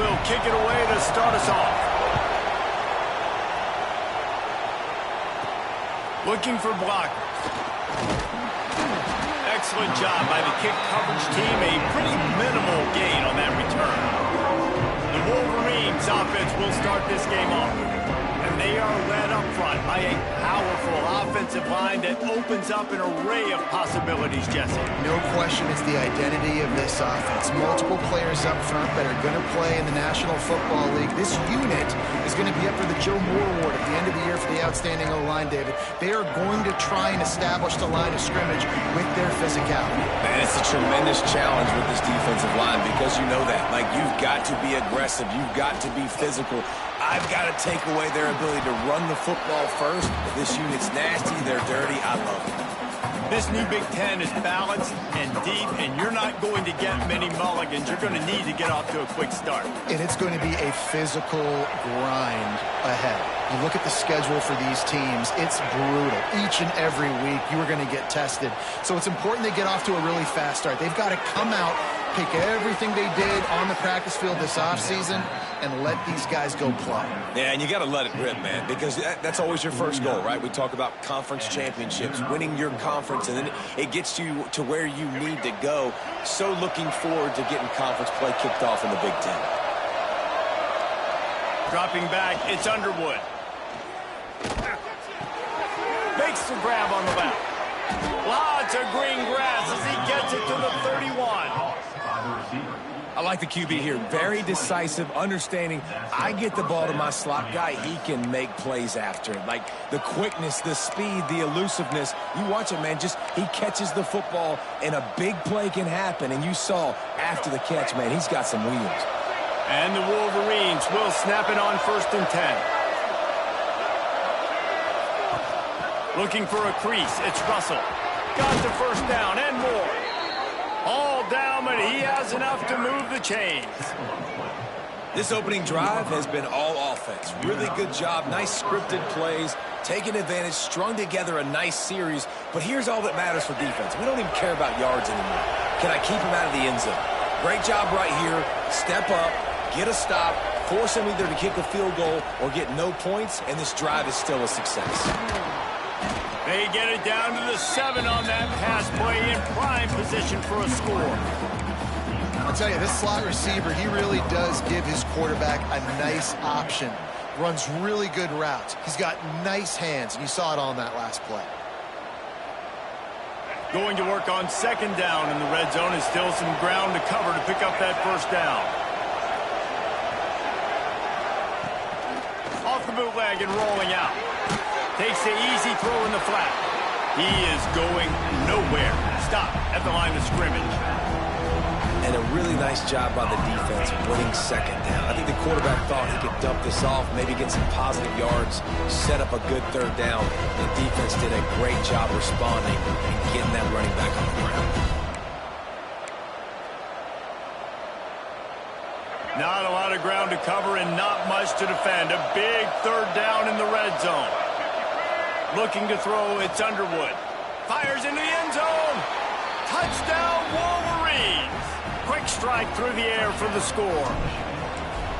will kick it away to start us off. Looking for blockers. Excellent job by the kick coverage team. A pretty minimal gain on that return. The Wolverines offense will start this game off. And they are led up front by a powerful offensive line that opens up an array of possibilities, Jesse. No question it's the identity of this offense. Multiple players up front that are going to play in the National Football League. This unit is going to be up for the Joe Moore Award at the end of the year for the outstanding O-line, David. They are going to try and establish the line of scrimmage with their physicality. Man, it's a tremendous challenge with this defensive line because you know that. Like, you've got to be aggressive. You've got to be physical. I've got to take away their ability to run the football first. This unit's nasty. They're dirty. I love it. This new Big Ten is balanced and deep, and you're not going to get many mulligans. You're going to need to get off to a quick start. And it's going to be a physical grind ahead. You look at the schedule for these teams, it's brutal. Each and every week, you are going to get tested. So it's important they get off to a really fast start. They've got to come out, take everything they did on the practice field this offseason, and let these guys go play. Yeah, and you got to let it rip, man, because that's always your first goal, right? We talk about conference championships, winning your conference, and then it gets you to where you need to go. So looking forward to getting conference play kicked off in the Big Ten. Dropping back, it's Underwood. Makes the grab on the left. Lots of green grass as he gets it to the 31. I like the QB here. Very decisive, understanding. I get the ball to my slot guy. He can make plays after it. Like the quickness, the speed, the elusiveness. You watch it, man. Just he catches the football, and a big play can happen. And you saw after the catch, man, he's got some wheels. And the Wolverines will snap it on 1st and 10. Looking for a crease. It's Russell. Got the first down and more. All down, but he has enough to move the chains. This opening drive has been all offense. Really good job. Nice scripted plays. Taking advantage. Strung together a nice series. But here's all that matters for defense. We don't even care about yards anymore. Can I keep him out of the end zone? Great job right here. Step up. Get a stop. Force him either to kick a field goal or get no points. And this drive is still a success. They get it down to the 7 on that pass play in prime position for a score. I'll tell you, this slot receiver, he really does give his quarterback a nice option. Runs really good routes. He's got nice hands, and you saw it on that last play. Going to work on 2nd down in the red zone, and still some ground to cover to pick up that 1st down. Off the bootleg and rolling out. Takes the easy throw in the flat. He is going nowhere. Stop at the line of scrimmage. And a really nice job by the defense winning 2nd down. I think the quarterback thought he could dump this off, maybe get some positive yards, set up a good 3rd down. The defense did a great job responding and getting that running back on the ground. Not a lot of ground to cover and not much to defend. A big 3rd down in the red zone. Looking to throw, it's Underwood. Fires into the end zone. Touchdown, Wolverines. Quick strike through the air for the score.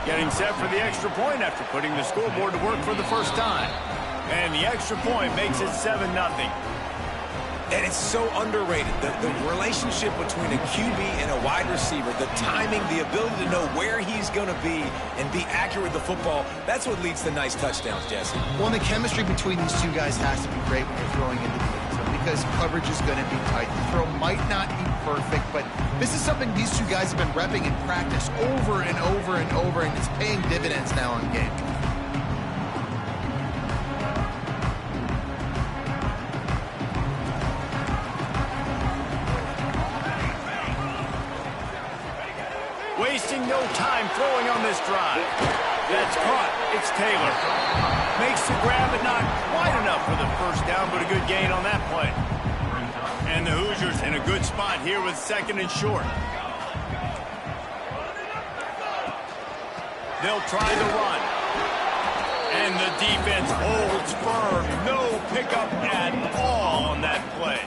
Getting set for the extra point after putting the scoreboard to work for the first time. And the extra point makes it 7-0. And it's so underrated. The relationship between a QB and a wide receiver, the timing, the ability to know where he's going to be and be accurate with the football, that's what leads to nice touchdowns, Jesse. Well, the chemistry between these two guys has to be great when you're throwing into the end zone because coverage is going to be tight. The throw might not be perfect, but this is something these two guys have been repping in practice over and over and over, and it's paying dividends now in game. Wasting no time throwing on this drive. That's caught. It's Taylor. Makes the grab, but not quite enough for the 1st down, but a good gain on that play. And the Hoosiers in a good spot here with 2nd and short. They'll try the run. And the defense holds firm. No pickup at all on that play.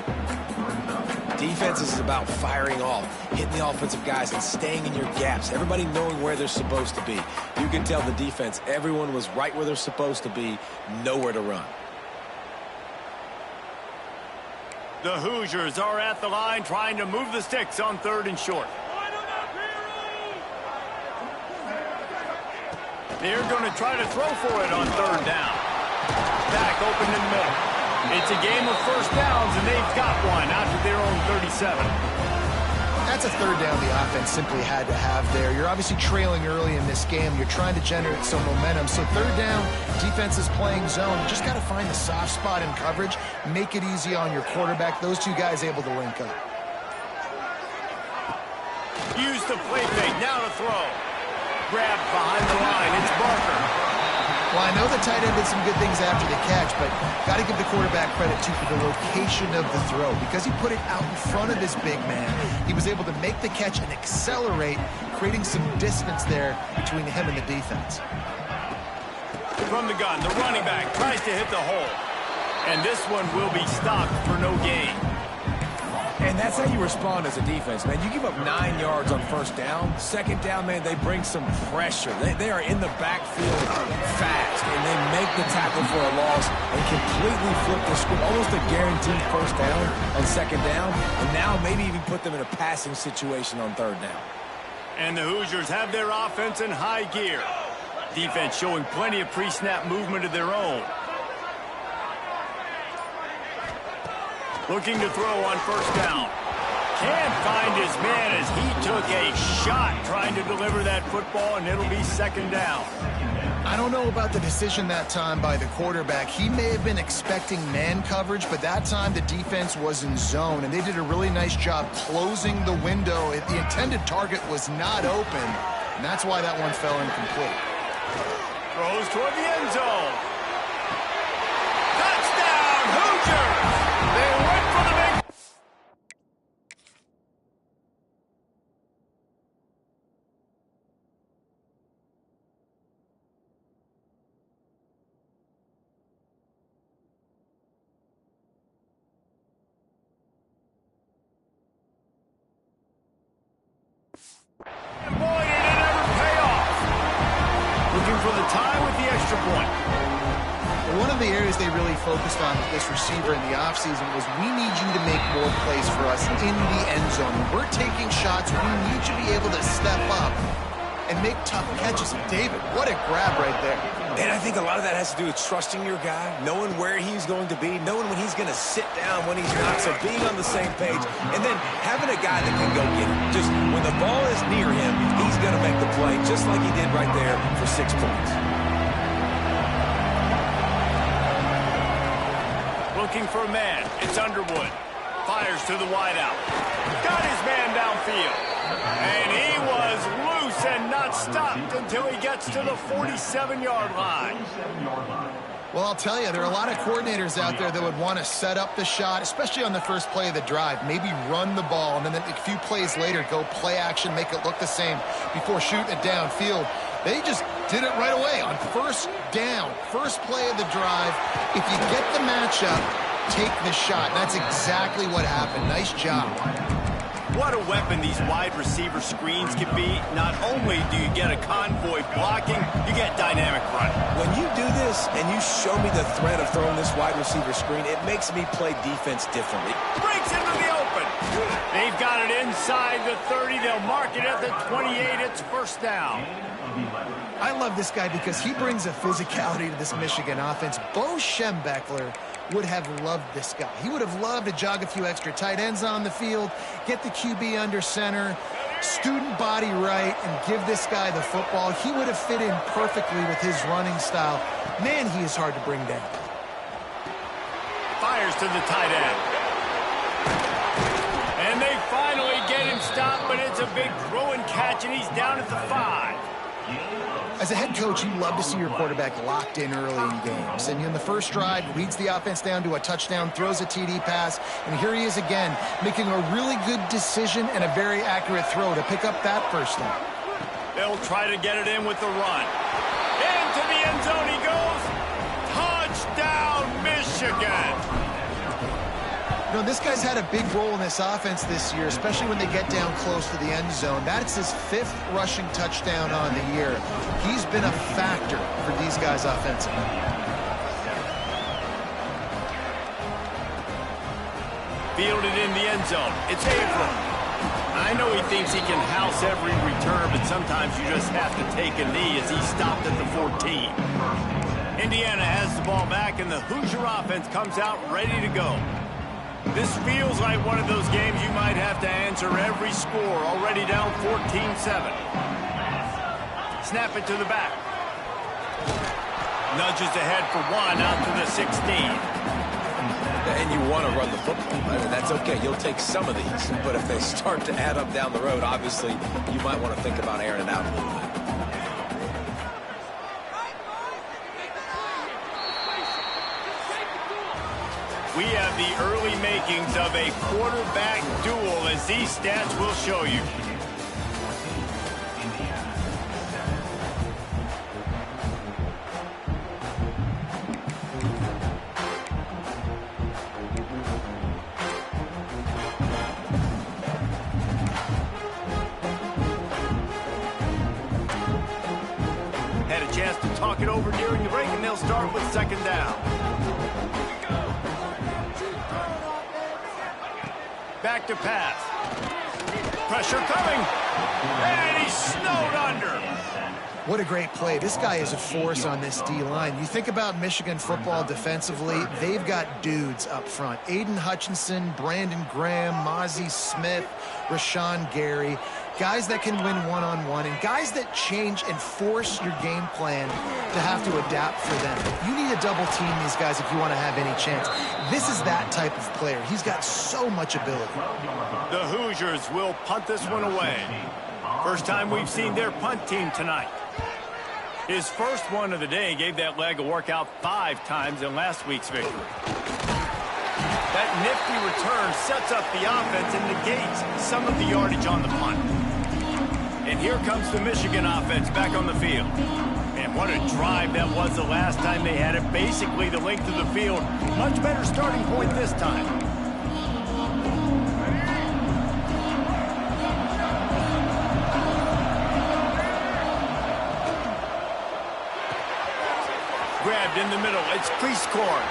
Defense is about firing off, hitting the offensive guys, and staying in your gaps. Everybody knowing where they're supposed to be. You can tell the defense, everyone was right where they're supposed to be, nowhere to run. The Hoosiers are at the line trying to move the sticks on 3rd and short. They're going to try to throw for it on 3rd down. Back open in the middle. It's a game of first downs, and they've got one out to their own 37. That's a 3rd down the offense simply had to have there. You're obviously trailing early in this game. You're trying to generate some momentum. So 3rd down, defense is playing zone. You just got to find the soft spot in coverage, make it easy on your quarterback. Those two guys able to link up. Use the play fake, now to throw. Grabbed behind the line, it's Barker. Well, I know the tight end did some good things after the catch, but got to give the quarterback credit, too, for the location of the throw. Because he put it out in front of his big man, he was able to make the catch and accelerate, creating some distance there between him and the defense. From the gun, the running back tries to hit the hole. And this one will be stopped for no gain. And that's how you respond as a defense, man. You give up 9 yards on 1st down. 2nd down, man, they bring some pressure. They are in the backfield fast, and they make the tackle for a loss and completely flip the script. Almost a guaranteed 1st down on 2nd down, and now maybe even put them in a passing situation on 3rd down. And the Hoosiers have their offense in high gear. Defense showing plenty of pre-snap movement of their own. Looking to throw on 1st down. Can't find his man as he took a shot trying to deliver that football, and it'll be 2nd down. I don't know about the decision that time by the quarterback. He may have been expecting man coverage, but that time the defense was in zone, and they did a really nice job closing the window. The intended target was not open, and that's why that one fell incomplete. Throws toward the end zone. Touchdown, Hoosiers! They went for the big... And boy, did it ever pay off. Looking for the tie with the extra point. One of the areas they really focused on with this receiver in the offseason was, we need you to make more plays for us in the end zone. When we're taking shots, we need you to be able to step up and make tough catches. And David, what a grab right there. And I think a lot of that has to do with trusting your guy, knowing where he's going to be, knowing when he's going to sit down, when he's not, so being on the same page, and then having a guy that can go get it. Just when the ball is near him, he's going to make the play, just like he did right there for 6 points. Looking for a man. It's Underwood. Fires to the wideout. Got his man downfield. And he was loose and not stopped until he gets to the 47-yard line. Well, I'll tell you, there are a lot of coordinators out there that would want to set up the shot, especially on the first play of the drive, maybe run the ball, and then a few plays later go play action, make it look the same before shooting it downfield. They just did it right away on 1st down, first play of the drive. If you get the matchup, take the shot. That's exactly what happened. Nice job. What a weapon these wide receiver screens can be. Not only do you get a convoy blocking, you get dynamic running. When you do this and you show me the threat of throwing this wide receiver screen, it makes me play defense differently. Breaks into the open. They've got it inside the 30. They'll mark it at the 28. It's 1st down. I love this guy because he brings a physicality to this Michigan offense. Bo Schembechler would have loved this guy. He would have loved to jog a few extra tight ends on the field, get the QB under center, student body right, and give this guy the football. He would have fit in perfectly with his running style. Man, he is hard to bring down. Fires to the tight end. And they finally get him stopped, but it's a big throw and catch, and he's down at the 5. As a head coach, you love to see your quarterback locked in early in games. And in the first drive, leads the offense down to a touchdown, throws a TD pass, and here he is again, making a really good decision and a very accurate throw to pick up that 1st down. They'll try to get it in with the run. Into the end zone he goes. Touchdown, Michigan. You know, this guy's had a big role in this offense this year, especially when they get down close to the end zone. That's his 5th rushing touchdown on the year. He's been a factor for these guys offensively. Fielded in the end zone. It's Abram. I know he thinks he can house every return, but sometimes you just have to take a knee as he stopped at the 14. Indiana has the ball back, and the Hoosier offense comes out ready to go. This feels like one of those games you might have to answer every score, already down 14-7. Snap it to the back. Nudges ahead for 1 out to the 16. And you want to run the football. I mean, that's okay. You'll take some of these. But if they start to add up down the road, obviously, you might want to think about airing it out a little bit. We have the early makings of a quarterback duel, as these stats will show you. Chance to talk it over during the break, and they'll start with 2nd down. Back to pass. Pressure coming. And he's snowed under. What a great play. This guy is a force on this D-line. You think about Michigan football defensively, they've got dudes up front. Aiden Hutchinson, Brandon Graham, Mozzie Smith, Rashawn Gary. Guys that can win one-on-one, and guys that change and force your game plan to have to adapt for them. You need to double team these guys if you want to have any chance. This is that type of player. He's got so much ability. The Hoosiers will punt this one away. First time we've seen their punt team tonight. His first one of the day gave that leg a workout 5 times in last week's victory. That nifty return sets up the offense and negates some of the yardage on the punt. And here comes the Michigan offense back on the field. And what a drive that was the last time they had it. Basically the length of the field. Much better starting point this time. Grabbed in the middle. It's Priestcorn.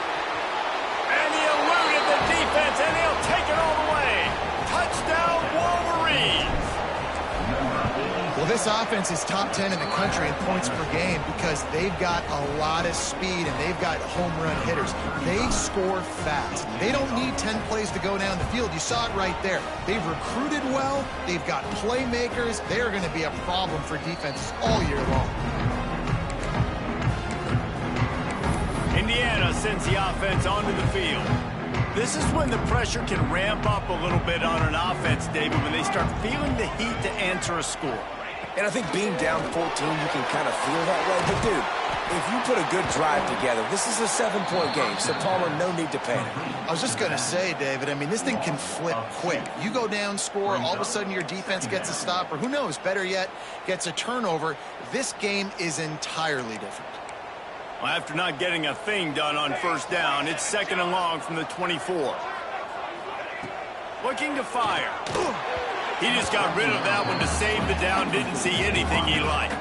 And he eluded the defense, and he'll take it all the way. Touchdown, Wolverines. Well, this offense is top 10 in the country in points per game because they've got a lot of speed and they've got home run hitters. They score fast. They don't need 10 plays to go down the field. You saw it right there. They've recruited well. They've got playmakers. They are going to be a problem for defenses all year long. Indiana sends the offense onto the field. This is when the pressure can ramp up a little bit on an offense, David, when they start feeling the heat to answer a score. And I think being down 14, you can kind of feel that way. But, dude, if you put a good drive together, this is a 7-point game. So, Palmer, no need to panic. I was just going to say, David, I mean, this thing can flip quick. You go down, score, all of a sudden your defense gets a stop, or who knows, better yet, gets a turnover. This game is entirely different. Well, after not getting a thing done on first down, it's 2nd and long from the 24. Looking to fire. He just got rid of that one to save the down, didn't see anything he liked.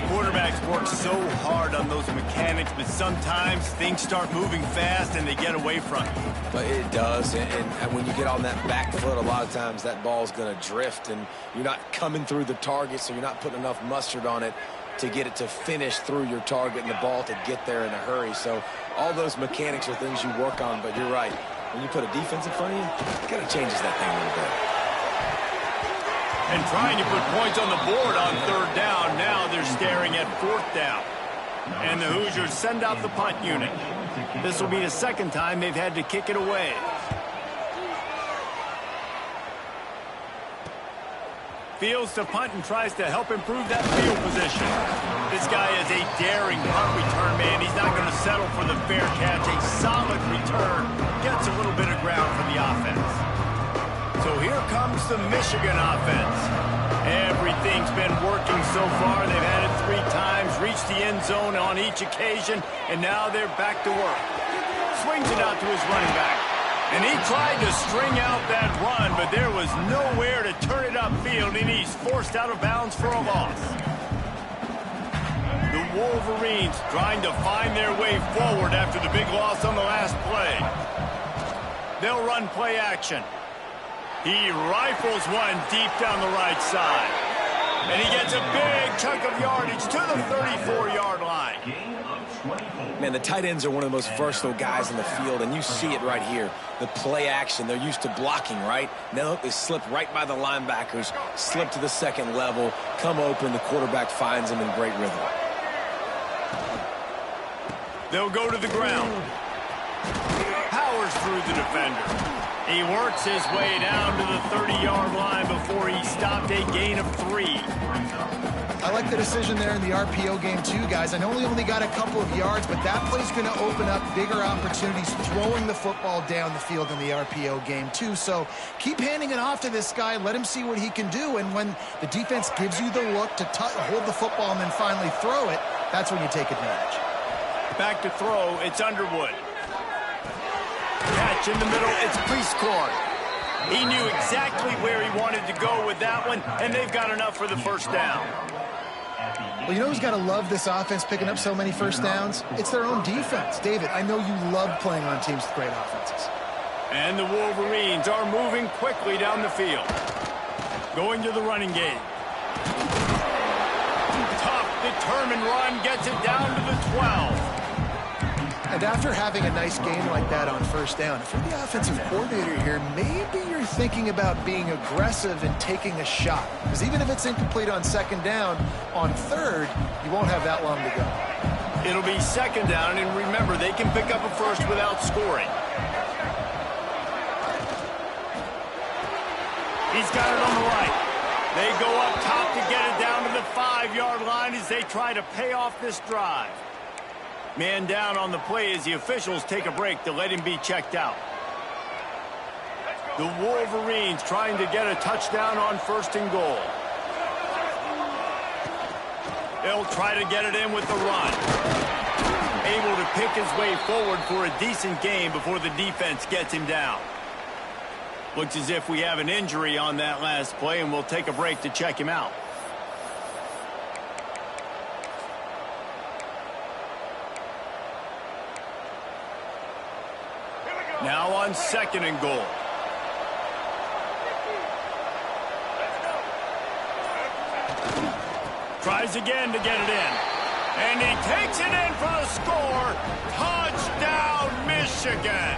Quarterbacks work so hard on those mechanics, but sometimes things start moving fast and they get away from you. But it does, and when you get on that back foot, a lot of times that ball's going to drift, and you're not coming through the target, so you're not putting enough mustard on it to get it to finish through your target and the ball to get there in a hurry. So all those mechanics are things you work on, but you're right. When you put a defense in front of you, it kind of changes that thing a little bit. And trying to put points on the board on 3rd down. Now they're staring at 4th down. And the Hoosiers send out the punt unit. This will be the 2nd time they've had to kick it away. Fields to punt and tries to help improve that field position. This guy is a daring punt return man. He's not going to settle for the fair catch. A solid return gets a little bit of ground for the offense. So here comes the Michigan offense. Everything's been working so far. They've had it 3 times, reached the end zone on each occasion, and now they're back to work. Swings it out to his running back. And he tried to string out that run, but there was nowhere to turn it upfield, and he's forced out of bounds for a loss. The Wolverines trying to find their way forward after the big loss on the last play. They'll run play action. He rifles one deep down the right side. And he gets a big chunk of yardage to the 34-yard line. Man, the tight ends are one of the most versatile guys in the field, and you see it right here. The play action, they're used to blocking, right? Now they slip right by the linebackers, slip to the second level, come open, the quarterback finds them in great rhythm. They'll go to the ground. Powers through the defender. He works his way down to the 30-yard line before he stopped a gain of 3. I like the decision there in the RPO game too, guys. I know he only got a couple of yards, but that play's going to open up bigger opportunities throwing the football down the field in the RPO game too. So keep handing it off to this guy. Let him see what he can do. And when the defense gives you the look to hold the football and then finally throw it, that's when you take advantage. Back to throw, it's Underwood. Catch in the middle, it's Priestcorn. He knew exactly where he wanted to go with that one, and they've got enough for the first down. Well, you know who's got to love this offense picking up so many first downs? It's their own defense. David, I know you love playing on teams with great offenses. And the Wolverines are moving quickly down the field. Going to the running game. Tough, determined run gets it down to the 12. And after having a nice game like that on first down, if you're the offensive coordinator here, maybe you're thinking about being aggressive and taking a shot. Because even if it's incomplete on second down, on third, you won't have that long to go. It'll be second down, and remember, they can pick up a first without scoring. He's got it on the right. They go up top to get it down to the 5-yard line as they try to pay off this drive. Man down on the play as the officials take a break to let him be checked out. The Wolverines trying to get a touchdown on first and goal. They'll try to get it in with the run. Able to pick his way forward for a decent game before the defense gets him down. Looks as if we have an injury on that last play, and we'll take a break to check him out. Now on second and goal. Tries again to get it in. And he takes it in for the score. Touchdown, Michigan.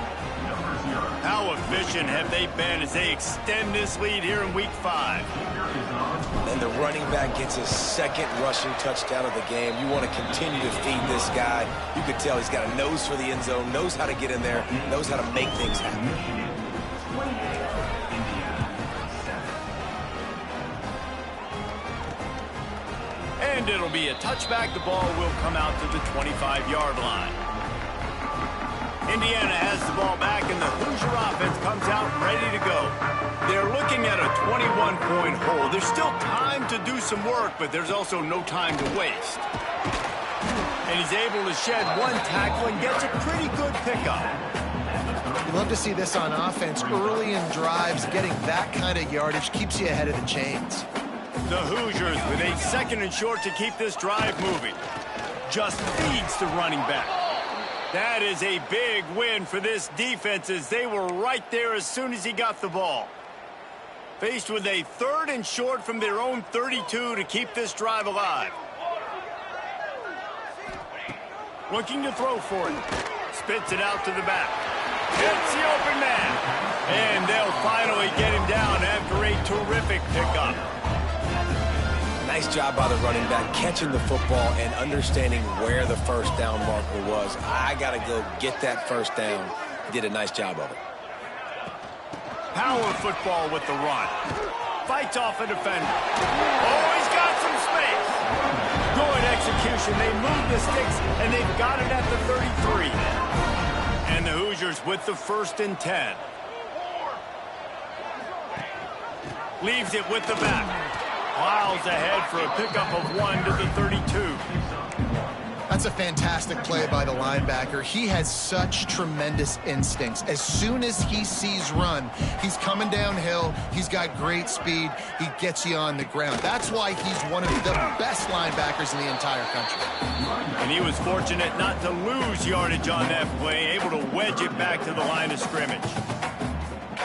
How efficient have they been as they extend this lead here in Week 5? And the running back gets his second rushing touchdown of the game. You want to continue to feed this guy. You could tell he's got a nose for the end zone, knows how to get in there, knows how to make things happen. And it'll be a touchback. The ball will come out to the 25-yard line. Indiana has the ball back, and the Hoosier offense comes out ready to go. They're looking at a 21-point hole. There's still time to do some work, but there's also no time to waste. And he's able to shed one tackle and gets a pretty good pickup. You love to see this on offense. Early in drives, getting that kind of yardage keeps you ahead of the chains. The Hoosiers with a second and short to keep this drive moving. Just feeds the running back. That is a big win for this defense as they were right there as soon as he got the ball. Faced with a third and short from their own 32 to keep this drive alive. Looking to throw for it. Spits it out to the back. Hits the open man. And they'll finally get him down after a terrific pickup. Nice job by the running back, catching the football and understanding where the first down marker was. I got to go get that first down. He did a nice job of it. Power football with the run. Fights off a defender. Oh, he's got some space. Good execution. They move the sticks, and they've got it at the 33. And the Hoosiers with the 1st and 10. Leaves it with the back. Miles ahead for a pickup of 1 to the 32. That's That's a fantastic play by the linebacker. He has such tremendous instincts. As soon as he sees run, he's coming downhill. He's got great speed. He gets you on the ground. That's why he's one of the best linebackers in the entire country. And he was fortunate not to lose yardage on that play, able to wedge it back to the line of scrimmage.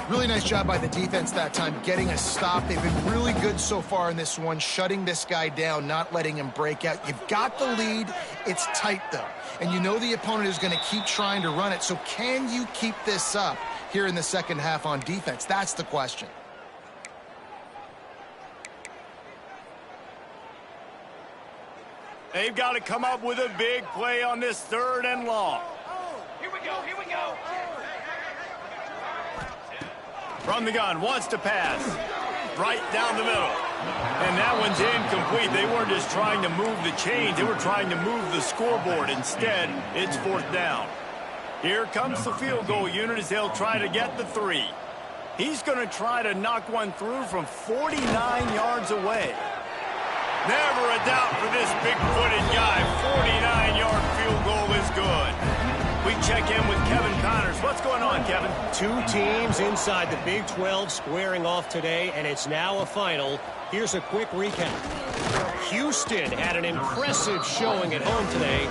Really nice job by the defense that time, getting a stop. They've been really good so far in this one, shutting this guy down, not letting him break out. You've got the lead. It's tight, though. And you know the opponent is going to keep trying to run it. So can you keep this up here in the second half on defense? That's the question. They've got to come up with a big play on this 3rd and long. Here we go, here we go. From the gun, wants to pass. Right down the middle. And that one's incomplete. They weren't just trying to move the chains. They were trying to move the scoreboard. Instead, it's 4th down. Here comes the field goal unit as they'll try to get the 3. He's going to try to knock one through from 49 yards away. Never a doubt for this big-footed guy. 49-yard field goal is good. We check in with Kevin Connors. What's going on, Kevin? 2 teams inside the Big 12 squaring off today, and it's now a final. Here's a quick recap. Houston had an impressive showing at home today,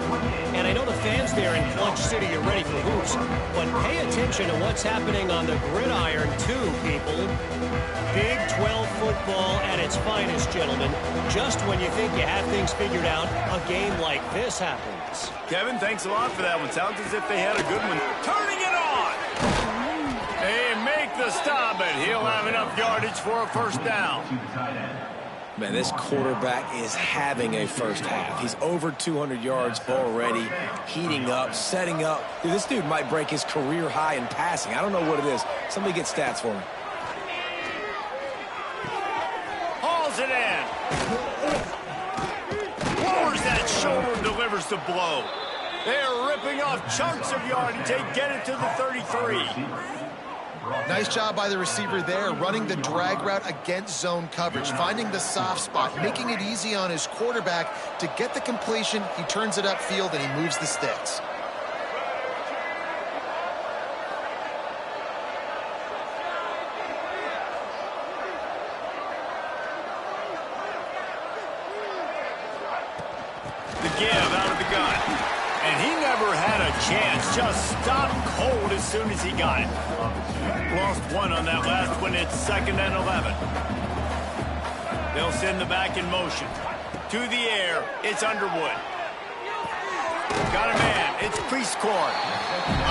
and I know the fans there in Clutch City are ready for hoops, but pay attention to what's happening on the gridiron too, people. Big 12 football at its finest, gentlemen. Just when you think you have things figured out, a game like this happens. Kevin, thanks a lot for that one. Sounds as if they had a good one. Turning it on! They make the stop, but he'll have enough yardage for a 1st down. Man, this quarterback is having a first half. He's over 200 yards already, heating up, setting up. Dude, this dude might break his career high in passing. I don't know what it is. Somebody get stats for me. Hauls it in. Lowers that shoulder and delivers the blow. They're ripping off chunks of yardage. They get it to the 33. Nice job by the receiver there, running the drag route against zone coverage, finding the soft spot, making it easy on his quarterback to get the completion. He turns it upfield, and he moves the sticks. The give out of the gun. And he never had a chance. Just stopped cold as soon as he got it. Lost one on that last one. It's 2nd and 11. They'll send the back in motion. To the air. It's Underwood. Got a man. It's Priestcorn.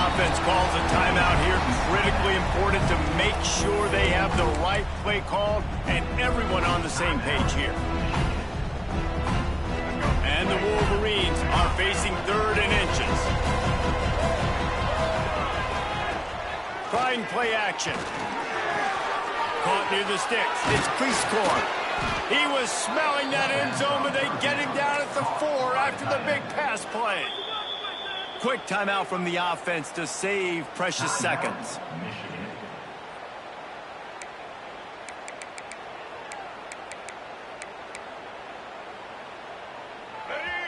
Offense calls a timeout here. Critically important to make sure they have the right play called and everyone on the same page here. And the Wolverines are facing 3rd and inches. Trying play action. Caught near the sticks. It's Priestcorn. He was smelling that end zone, but they get him down at the 4 after the big pass play. Quick timeout from the offense to save precious seconds.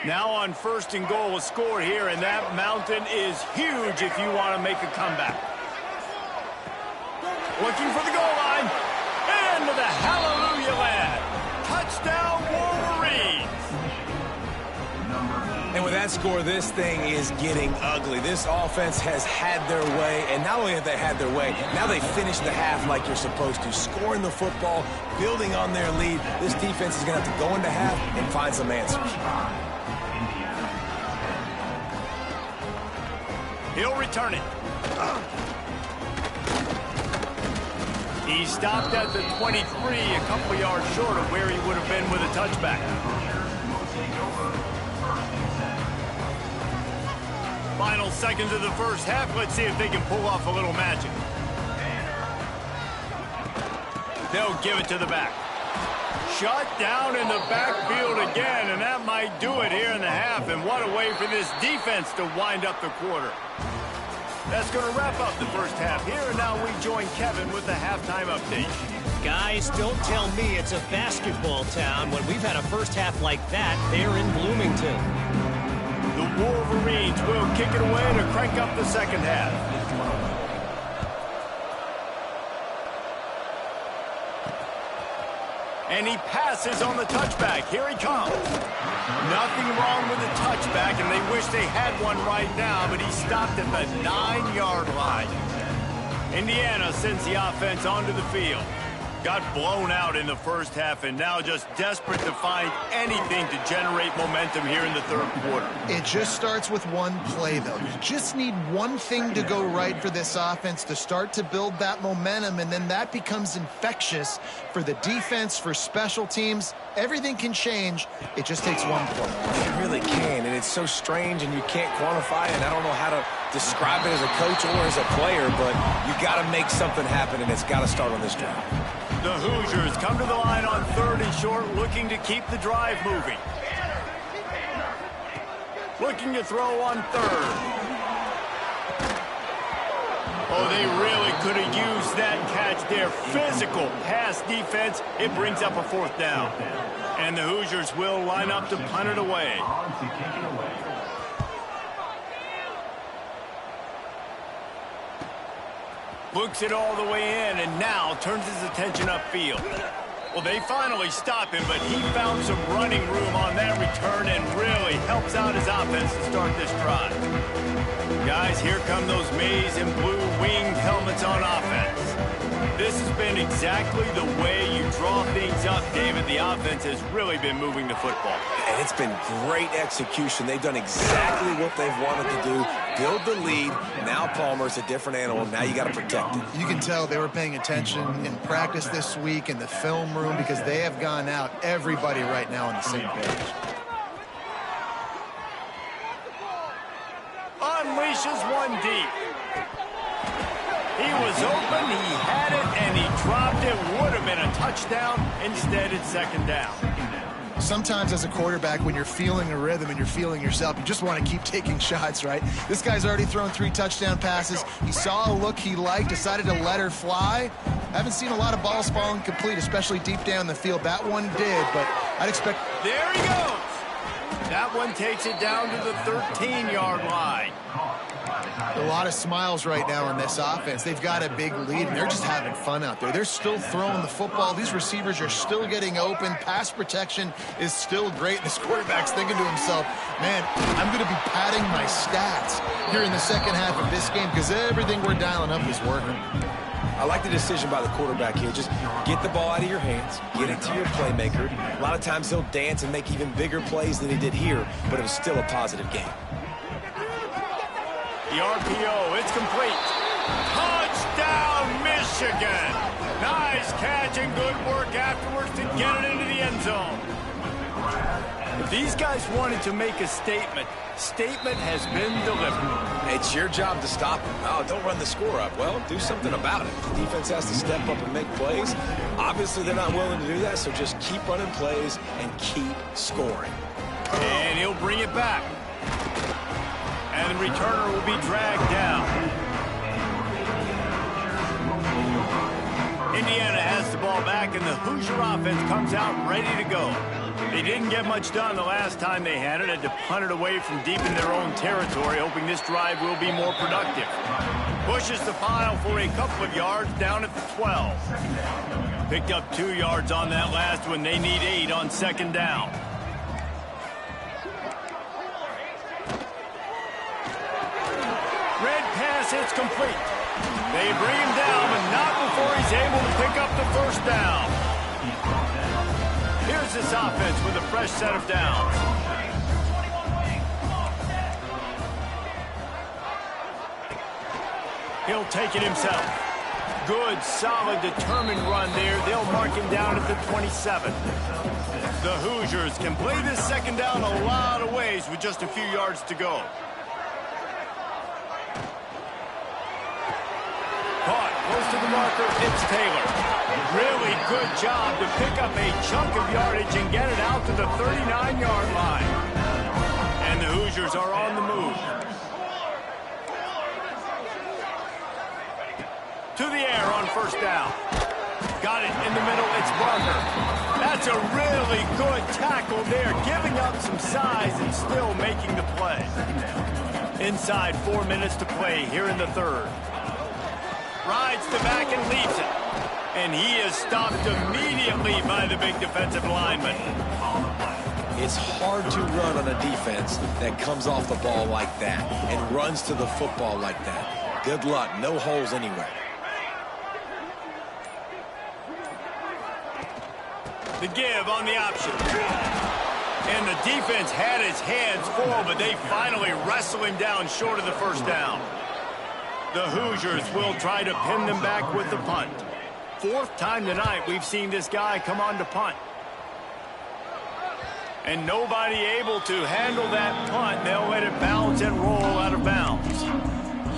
Now on 1st and goal, a score here, and that mountain is huge if you want to make a comeback. Looking for the goal line. Into the hallelujah land. Touchdown, Wolverines. And with that score, this thing is getting ugly. This offense has had their way, and not only have they had their way, now they finish the half like you're supposed to, scoring the football, building on their lead. This defense is going to have to go into half and find some answers. He'll return it. He stopped at the 23, a couple yards short of where he would have been with a touchback. Final seconds of the 1st half. Let's see if they can pull off a little magic. They'll give it to the back. Shut down in the backfield again, and that might do it here in the half. And what a way for this defense to wind up the quarter. That's going to wrap up the 1st half here, and now we join Kevin with the halftime update. Guys, don't tell me it's a basketball town when we've had a 1st half like that there in Bloomington. The Wolverines will kick it away to crank up the second half. And he passes on the touchback. Here he comes. Nothing wrong with the touchback, and they wish they had one right now, but he stopped at the 9-yard line. Indiana sends the offense onto the field. Got blown out in the first half and now just desperate to find anything to generate momentum here in the third quarter. It just starts with one play, though. You just need one thing to go right for this offense to start to build that momentum, and then that becomes infectious for the defense, for special teams. Everything can change. It just takes one play. It really can, and it's so strange, and you can't quantify it, and I don't know how to describe it as a coach or as a player, but you got to make something happen, and it's got to start on this drive. The Hoosiers come to the line on 3rd and short, looking to keep the drive moving. Looking to throw on 3rd. Oh, they really could have used that catch there. Physical pass defense. It brings up a 4th down. And the Hoosiers will line up to punt it away. Looks it all the way in and now turns his attention upfield. Well, they finally stop him, but he found some running room on that return and really helps out his offense to start this drive. Guys, here come those maize and blue winged helmets on offense. This has been exactly the way you draw things up, David. The offense has really been moving the football. And it's been great execution. They've done exactly what they've wanted to do. Build the lead. Now Palmer's a different animal. Now you got to protect it. You can tell they were paying attention in practice this week in the film room because they have gone out, everybody right now on the same page. Unleashes one deep. He was open, he had it, and he dropped it. Would have been a touchdown. Instead, it's 2nd down. Sometimes as a quarterback, when you're feeling a rhythm and you're feeling yourself, you just want to keep taking shots, right? This guy's already thrown 3 touchdown passes. He saw a look he liked, decided to let her fly. Haven't seen a lot of balls falling complete, especially deep down the field. That one did, but I'd expect... There he goes. That one takes it down to the 13-yard line. A lot of smiles right now on this offense. They've got a big lead, and they're just having fun out there. They're still throwing the football. These receivers are still getting open. Pass protection is still great. This quarterback's thinking to himself, man, I'm going to be padding my stats here in the second half of this game because everything we're dialing up is working. I like the decision by the quarterback here. Just get the ball out of your hands, get it to your playmaker. A lot of times he'll dance and make even bigger plays than he did here, but it was still a positive game. The RPO, it's complete. Touchdown, Michigan. Nice catch and good work afterwards to get it into the end zone. If these guys wanted to make a statement has been delivered. It's your job to stop them. Oh, don't run the score up. Well, do something about it. The defense has to step up and make plays. Obviously, they're not willing to do that, so just keep running plays and keep scoring. And he'll bring it back. And the returner will be dragged down. Indiana has the ball back, and the Hoosier offense comes out ready to go. They didn't get much done the last time they had it. Had to punt it away from deep in their own territory, hoping this drive will be more productive. Pushes the pile for a couple of yards down at the 12. Picked up 2 yards on that last one. They need 8 on 2nd down. Red pass, it's complete. They bring him down, but not before he's able to pick up the 1st down. Here's this offense with a fresh set of downs. He'll take it himself. Good, solid, determined run there. They'll mark him down at the 27. The Hoosiers can play this 2nd down a lot of ways with just a few yards to go. Caught close to the marker, it's Taylor. Really good job to pick up a chunk of yardage and get it out to the 39-yard line. And the Hoosiers are on the move. To the air on 1st down. Got it in the middle. It's Barker. That's a really good tackle there, giving up some size and still making the play. Inside 4 minutes to play here in the third. Rides the back and leaves it. And he is stopped immediately by the big defensive lineman. It's hard to run on a defense that comes off the ball like that and runs to the football like that. Good luck. No holes anywhere. The give on the option. And the defense had his hands full, but they finally wrestle him down short of the first down. The Hoosiers will try to pin them back with the punt. Fourth time tonight we've seen this guy come on to punt. And nobody able to handle that punt. They'll let it bounce and roll out of bounds.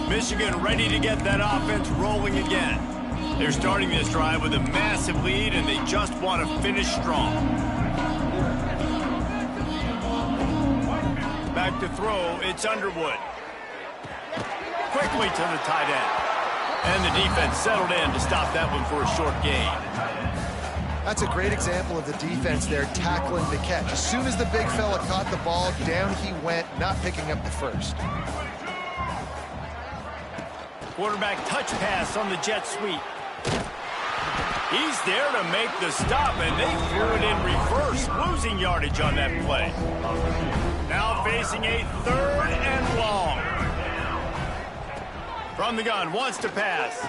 Michigan ready to get that offense rolling again. They're starting this drive with a massive lead, and they just want to finish strong. Back to throw, it's Underwood. Quickly to the tight end. And the defense settled in to stop that one for a short gain. That's a great example of the defense there tackling the catch. As soon as the big fella caught the ball, down he went, not picking up the first. Quarterback touch pass on the jet sweep. He's there to make the stop, and they threw it in reverse, losing yardage on that play. Now facing a third and long. From the gun, wants to pass.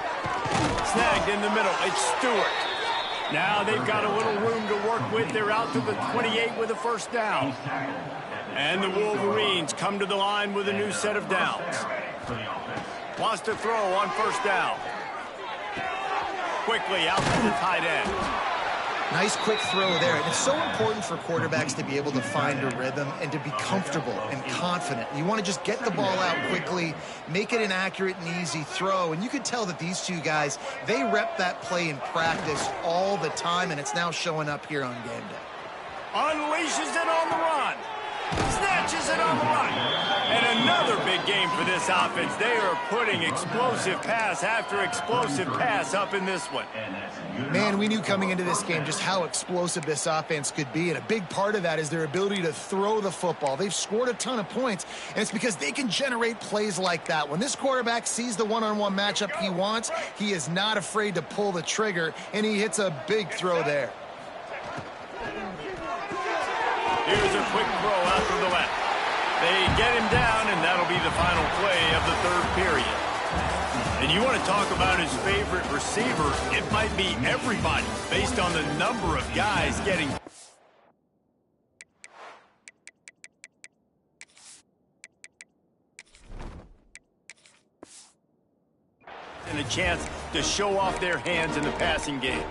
Snagged in the middle, it's Stewart. Now they've got a little room to work with. They're out to the 28 with a first down. And the Wolverines come to the line with a new set of downs. Wants to throw on first down. Quickly out to the tight end. Nice quick throw there. And it's so important for quarterbacks to be able to find a rhythm and to be comfortable and confident. You want to just get the ball out quickly, make it an accurate and easy throw. And you could tell that these two guys, they rep that play in practice all the time, and it's now showing up here on game day. Unleashes it on the run. Snatches it on the run. And another big game for this offense. They are putting explosive pass after explosive pass up in this one. Man, we knew coming into this game just how explosive this offense could be, and a big part of that is their ability to throw the football. They've scored a ton of points, and it's because they can generate plays like that. When this quarterback sees the one-on-one matchup he wants, he is not afraid to pull the trigger, and he hits a big throw there. Here's a quick throw out to the left. They get him down, and that'll be the final play of the third period. And you want to talk about his favorite receiver, it might be everybody based on the number of guys getting. And a chance to show off their hands in the passing game.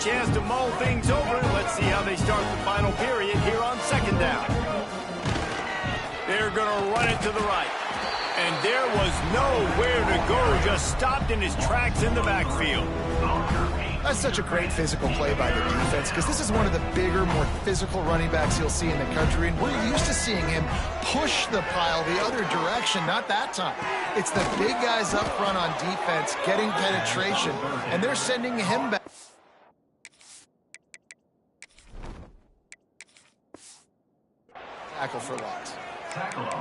Chance to mull things over. Let's see how they start the final period here on second down. They're going to run it to the right. And there was nowhere to go. Just stopped in his tracks in the backfield. That's such a great physical play by the defense because this is one of the bigger, more physical running backs you'll see in the country. And we're used to seeing him push the pile the other direction. Not that time. It's the big guys up front on defense getting penetration. And they're sending him back. Tackle for loss.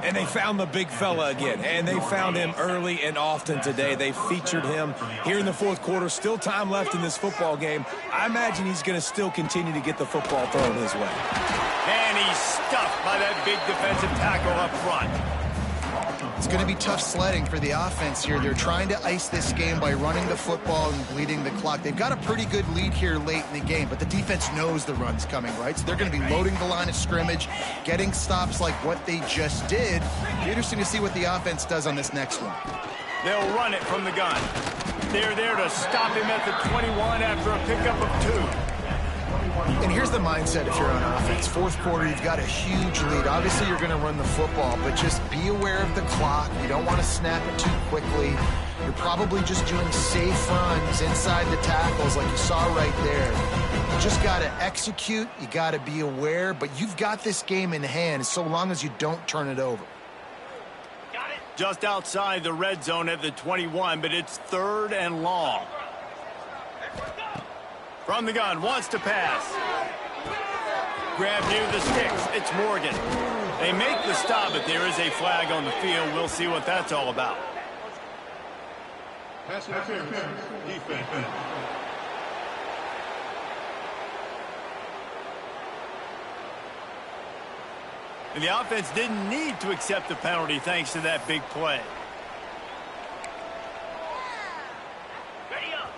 And they found the big fella again, and they found him early and often today. They featured him here in the fourth quarter. Still time left in this football game. I imagine he's going to still continue to get the football thrown his way. And he's stuffed by that big defensive tackle up front. It's going to be tough sledding for the offense here. They're trying to ice this game by running the football and bleeding the clock. They've got a pretty good lead here late in the game, but the defense knows the run's coming, right? So they're going to be loading the line of scrimmage, getting stops like what they just did. It'll be interesting to see what the offense does on this next one. They'll run it from the gun. They're there to stop him at the 21 after a pickup of 2. And here's the mindset if you're on offense. Fourth quarter, you've got a huge lead. Obviously, you're going to run the football, but just be aware of the clock. You don't want to snap it too quickly. You're probably just doing safe runs inside the tackles like you saw right there. You just got to execute. You got to be aware, but you've got this game in hand so long as you don't turn it over. just outside the red zone at the 21, but it's 3rd and long. From the gun, wants to pass. Grab near the sticks. It's Morgan. They make the stop, but there is a flag on the field. We'll see what that's all about. Pass interference. Defense. And the offense didn't need to accept the penalty thanks to that big play.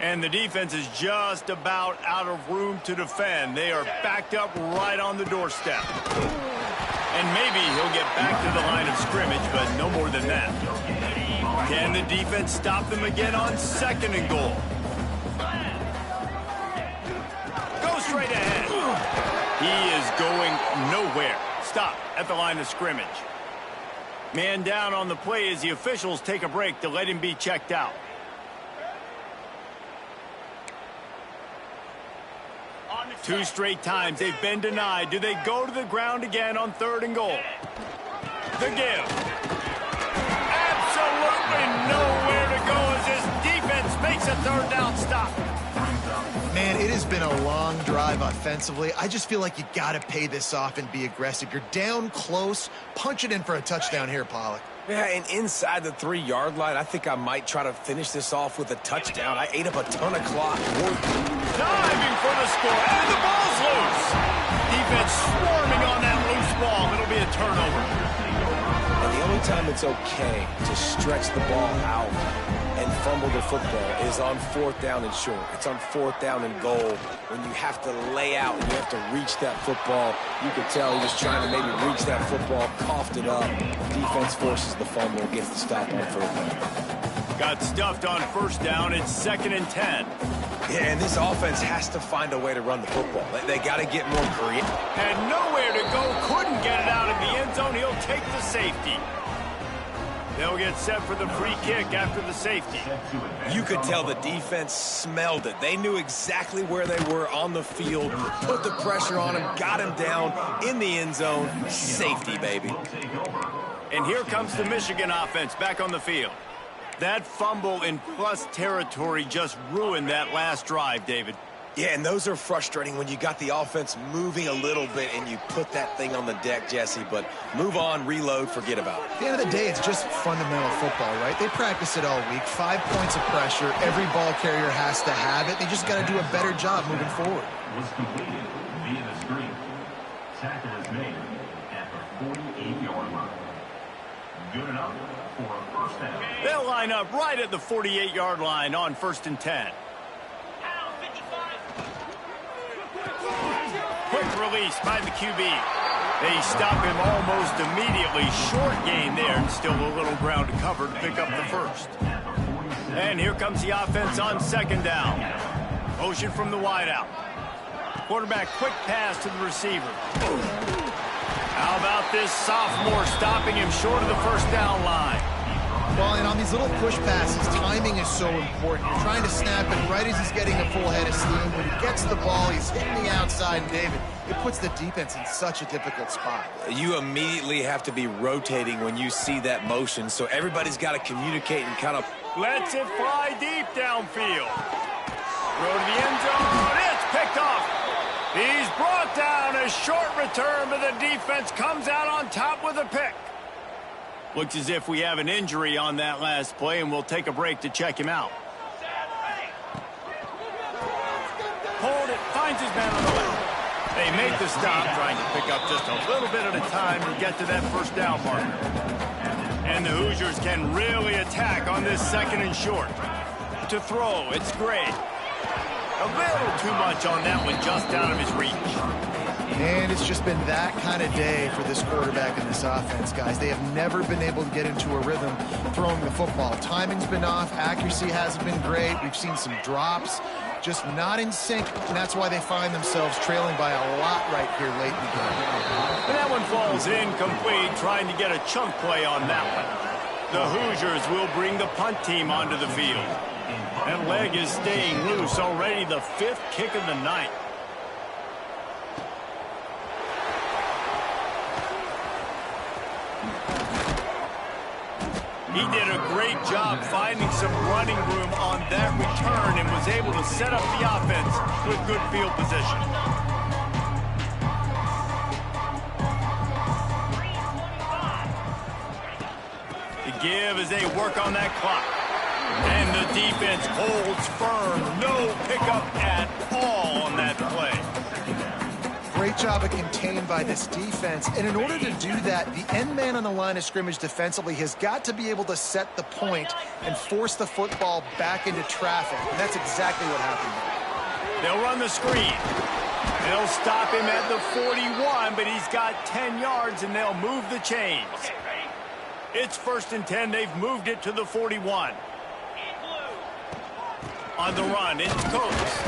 And the defense is just about out of room to defend. They are backed up right on the doorstep. And maybe he'll get back to the line of scrimmage, but no more than that. Can the defense stop them again on 2nd and goal? Go straight ahead. He is going nowhere. Stop at the line of scrimmage. Man down on the play as the officials take a break to let him be checked out. Two straight times they've been denied. Do they go to the ground again on 3rd and goal? The give. Absolutely nowhere to go as this defense makes a 3rd down stop. Man, it has been a long drive offensively. I just feel like you got to pay this off and be aggressive. You're down close. Punch it in for a touchdown here, Pollock. Yeah, and inside the 3-yard line, I think I might try to finish this off with a touchdown. I ate up a ton of clock. Diving for the score, and the ball's loose. Defense swarming on that loose ball. It'll be a turnover. And the only time it's okay to stretch the ball out and fumble the football is on 4th down and short. It's on 4th down and goal when you have to lay out and you have to reach that football. You could tell he was trying to maybe reach that football, coughed it up. Defense forces the fumble, gets the stop on 3rd down. Got stuffed on 1st down. It's 2nd and 10. Yeah, and this offense has to find a way to run the football. They got to get more creative. Had nowhere to go, couldn't get it out of the end zone. He'll take the safety. They'll get set for the free kick after the safety. You could tell the defense smelled it. They knew exactly where they were on the field, put the pressure on him, got him down in the end zone. Safety, baby. And here comes the Michigan offense back on the field. That fumble in plus territory just ruined that last drive, David. Yeah, and those are frustrating when you got the offense moving a little bit and you put that thing on the deck, Jesse. But move on, reload, forget about it. At the end of the day, it's just fundamental football, right? They practice it all week. 5 points of pressure. Every ball carrier has to have it. They just got to do a better job moving forward. Was completed via the screen. Tackle is made at the 48-yard line. Good enough for a 1st down. They'll line up right at the 48-yard line on 1st and 10. Quick release by the QB. They stop him almost immediately. Short gain there, and still a little ground to cover to pick up the 1st. And here comes the offense on 2nd down. Motion from the wideout. Quarterback quick pass to the receiver. How about this sophomore stopping him short of the 1st down line? Well, and on these little push passes, timing is so important. You're trying to snap it right as he's getting a full head of steam. When he gets the ball, he's hitting the outside, and David, it puts the defense in such a difficult spot. You immediately have to be rotating when you see that motion, so everybody's got to communicate and kind of... Lets it fly deep downfield. Throw to the end zone. It's picked off. He's brought down. A short return, but the defense comes out on top with a pick. Looks as if we have an injury on that last play, and we'll take a break to check him out. Hold it, finds his man on the left. They make the stop, trying to pick up just a little bit at a time to get to that 1st down marker. And the Hoosiers can really attack on this 2nd and short. To throw, it's Gray. A little too much on that one, just out of his reach. And it's just been that kind of day for this quarterback and this offense, guys. They have never been able to get into a rhythm throwing the football. Timing's been off. Accuracy hasn't been great. We've seen some drops, just not in sync, and that's why they find themselves trailing by a lot right here late in the game. And that one falls incomplete, trying to get a chunk play on that one. The Hoosiers will bring the punt team onto the field. That leg is staying loose, already the 5th kick of the night. He did a great job finding some running room on that return and was able to set up the offense with good field position. The give as they work on that clock. And the defense holds firm. No pickup at all on that play. Great job of contained by this defense. And in order to do that, the end man on the line of scrimmage defensively has got to be able to set the point and force the football back into traffic. And that's exactly what happened there. They'll run the screen. They'll stop him at the 41, but he's got 10 yards, and they'll move the chains. It's 1st and 10. They've moved it to the 41. On the run, it's Coates.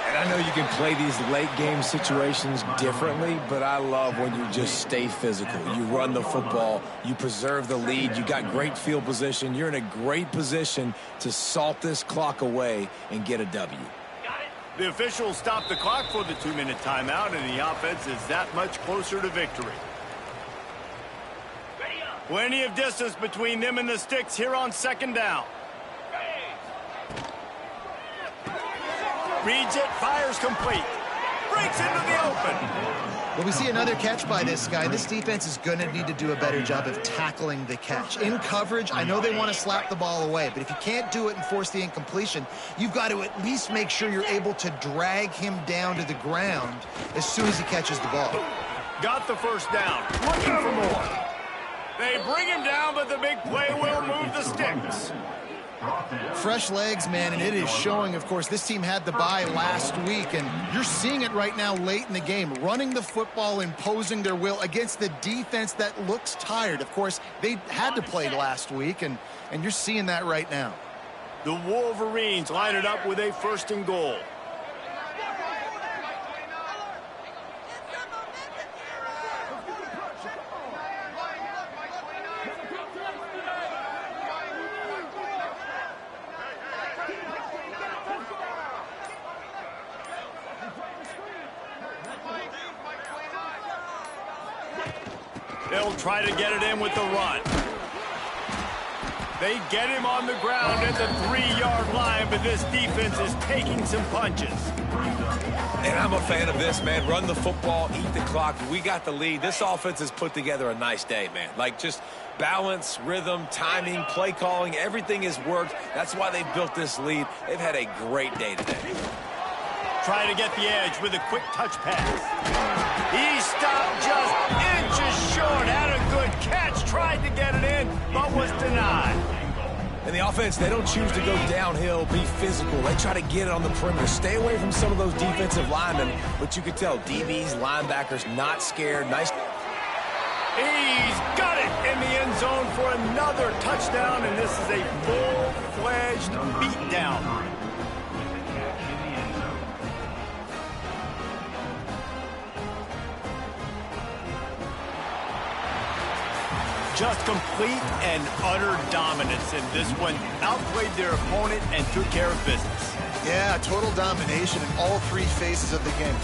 And I know you can play these late game situations differently, but I love when you just stay physical. You run the football, you preserve the lead, you got great field position, you're in a great position to salt this clock away and get a W. The officials stopped the clock for the 2-minute timeout, and the offense is that much closer to victory. Plenty of distance between them and the sticks here on 2nd down. Reads it, fires complete. Breaks into the open. Well, we see another catch by this guy. This defense is going to need to do a better job of tackling the catch. In coverage, I know they want to slap the ball away, but if you can't do it and force the incompletion, you've got to at least make sure you're able to drag him down to the ground as soon as he catches the ball. Got the 1st down. Looking for more. They bring him down, but the big play will move the sticks. Fresh legs, man, and it is showing. Of course, this team had the bye last week, and you're seeing it right now late in the game, running the football, imposing their will against the defense that looks tired. Of course, they had to play last week, and you're seeing that right now. The Wolverines line it up with a 1st and goal. They'll try to get it in with the run. They get him on the ground at the 3-yard line, but this defense is taking some punches. And I'm a fan of this, man. Run the football, eat the clock. We got the lead. This offense has put together a nice day, man. Like, just balance, rhythm, timing, play calling, everything has worked. That's why they built this lead. They've had a great day today. Trying to get the edge with a quick touch pass. He stopped just inches short. Had a good catch. Tried to get it in, but was denied. And the offense, they don't choose to go downhill, be physical. They try to get it on the perimeter. Stay away from some of those defensive linemen. But you can tell, DBs, linebackers, not scared. Nice. He's got it in the end zone for another touchdown, and this is a full-fledged beatdown. Just complete and utter dominance in this one. Outplayed their opponent and took care of business. Yeah, total domination in all 3 phases of the game.